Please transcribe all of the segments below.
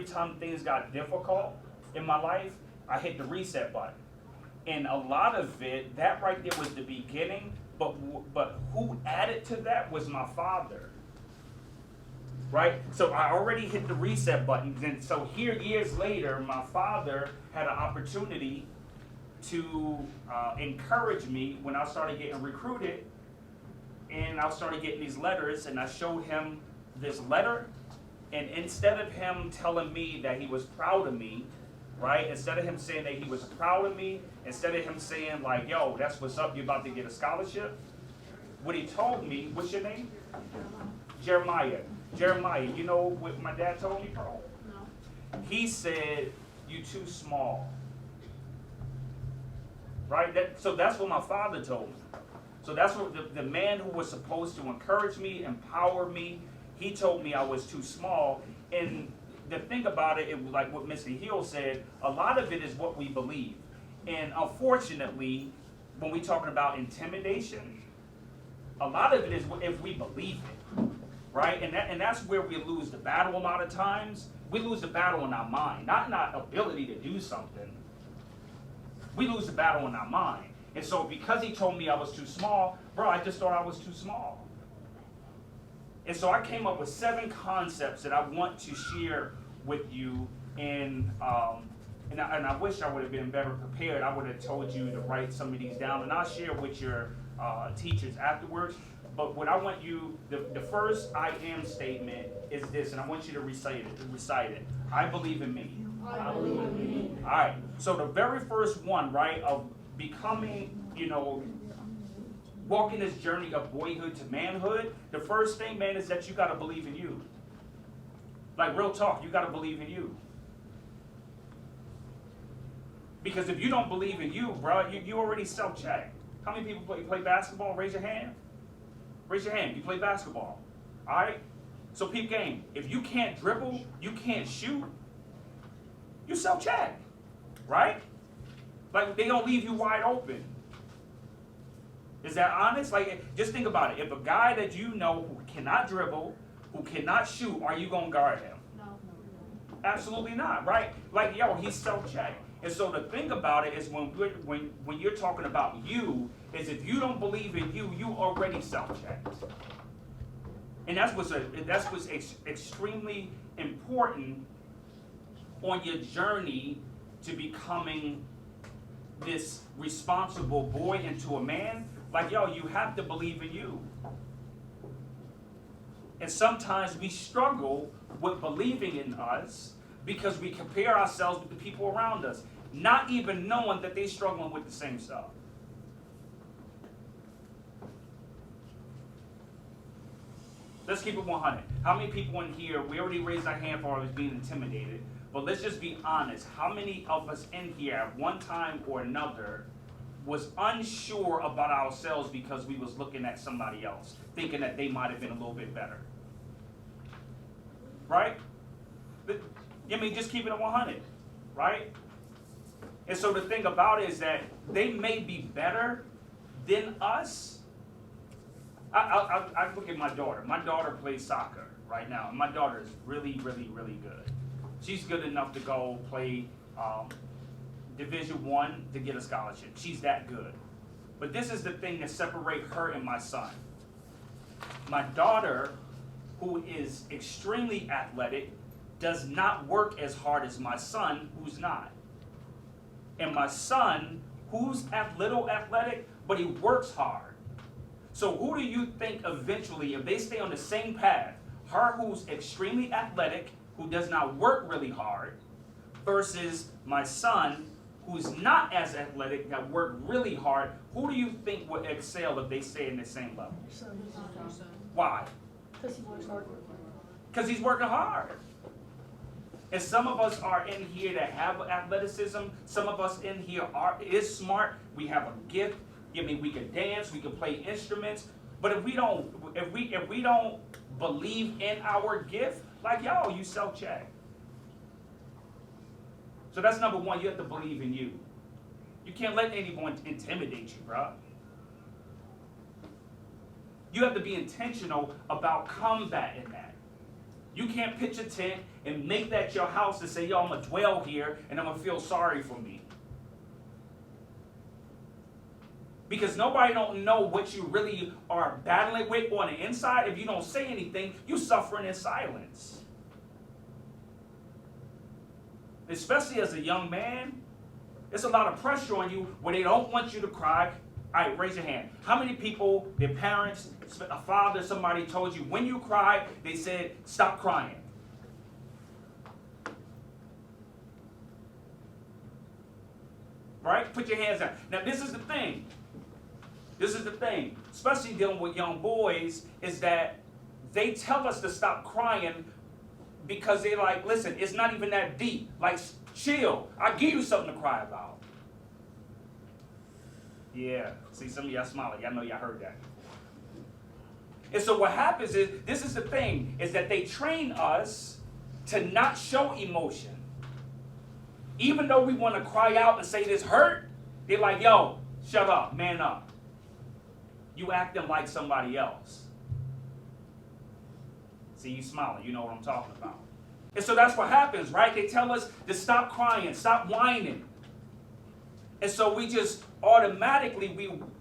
every time things got difficult in my life, I hit the reset button. And a lot of it, that right there was the beginning, but who added to that was my father. Right? So I already hit the reset button. And so here, years later, my father had an opportunity to encourage me when I started getting recruited. And I started getting these letters, and I showed him this letter. And instead of him telling me that he was proud of me, right? Instead of him saying that he was proud of me, instead of him saying like, yo, that's what's up, you're about to get a scholarship, what he told me, what's your name? Jeremiah. Jeremiah, you know what my dad told me, bro? No. He said, you too small. Right? So that's what my father told me. So that's what the man who was supposed to encourage me, empower me, he told me I was too small. And the thing about it, like what Mr. Hill said, a lot of it is what we believe. And unfortunately, when we're talking about intimidation, a lot of it is if we believe it, right? And that's where we lose the battle a lot of times. We lose the battle in our mind, not in our ability to do something. We lose the battle in our mind. And so because he told me I was too small, bro, I just thought I was too small. And so I came up with 7 concepts that I want to share with you. And I wish I would have been better prepared. I would have told you to write some of these down, and I'll share with your teachers afterwards. But what I want you, the first I am statement is this, and I want you to recite it. I believe in me. I believe in me. All right. So the very first one, right, of becoming, walking this journey of boyhood to manhood, the first thing, man, is that you got to believe in you. Like, real talk, you got to believe in you. Because if you don't believe in you, bro, you already self-check. How many people play basketball? Raise your hand. Raise your hand. You play basketball. All right? So peep game. If you can't dribble, you can't shoot, you self-check. Right? Like, they don't leave you wide open. Is that honest? Like, just think about it. If a guy that you know who cannot dribble, who cannot shoot, are you going to guard him? No. Absolutely not, right? Like, yo, he's self-checked. And so the thing about it is when you're talking about you, is if you don't believe in you, you already self-checked. And that's what's extremely important on your journey to becoming this responsible boy into a man. Like, yo, you have to believe in you. And sometimes we struggle with believing in us because we compare ourselves with the people around us, not even knowing that they're struggling with the same stuff. Let's keep it 100. How many people in here, we already raised our hand for us being intimidated, but let's just be honest. How many of us in here at one time or another was unsure about ourselves because we was looking at somebody else, thinking that they might have been a little bit better? Right? I mean, just keep it at 100, right? And so the thing about it is that they may be better than us. I look at my daughter. My daughter plays soccer right now. My daughter is really, really, really good. She's good enough to go play Division I to get a scholarship. She's that good. But this is the thing that separates her and my son. My daughter, who is extremely athletic, does not work as hard as my son, who's not. And my son, who's little athletic, but he works hard. So who do you think eventually, if they stay on the same path, her who's extremely athletic, who does not work really hard, versus my son, who's not as athletic, that worked really hard, who do you think would excel if they stay in the same level? Why? Because he works hard. Because he's working hard. And some of us are in here that have athleticism. Some of us in here is smart. We have a gift. I mean, we can dance. We can play instruments. But if we don't believe in our gift, like, yo, you self-check. So that's number one. You have to believe in you. You can't let anyone intimidate you, bro. You have to be intentional about combating that. You can't pitch a tent and make that your house and say, yo, I'm going to dwell here and I'm going to feel sorry for me. Because nobody don't know what you really are battling with on the inside. If you don't say anything, you're suffering in silence. Especially as a young man, there's a lot of pressure on you where they don't want you to cry. All right, raise your hand. How many people, their parents, a father, somebody told you when you cry, they said, stop crying? Right? Put your hands down. Now, this is the thing. This is the thing, especially dealing with young boys, is that they tell us to stop crying because they're like, listen, it's not even that deep. Like, chill. I'll give you something to cry about. Yeah. See, some of y'all smiling. Y'all know y'all heard that. And so what happens is, this is the thing, is that they train us to not show emotion. Even though we want to cry out and say this hurt, they're like, yo, shut up, man up. You acting like somebody else. See, you smiling. You know what I'm talking about. And so that's what happens, right? They tell us to stop crying, stop whining. And so we just automatically,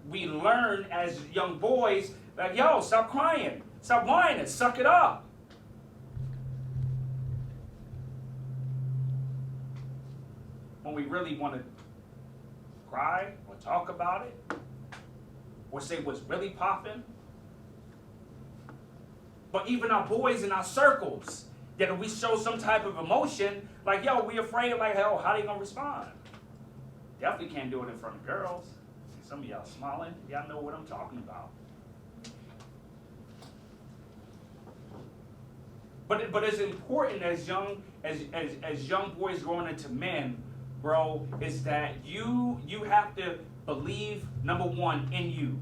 we learn as young boys, like, yo, stop crying, stop whining, suck it up. When we really want to cry or talk about it, or say what's really popping. But even our boys in our circles, that if we show some type of emotion, like, yo, we afraid, like, hell, how they gonna respond? Definitely can't do it in front of girls. See, some of y'all smiling. Y'all know what I'm talking about. But it's important as young boys growing into men, bro, is that you have to believe, number one, in you.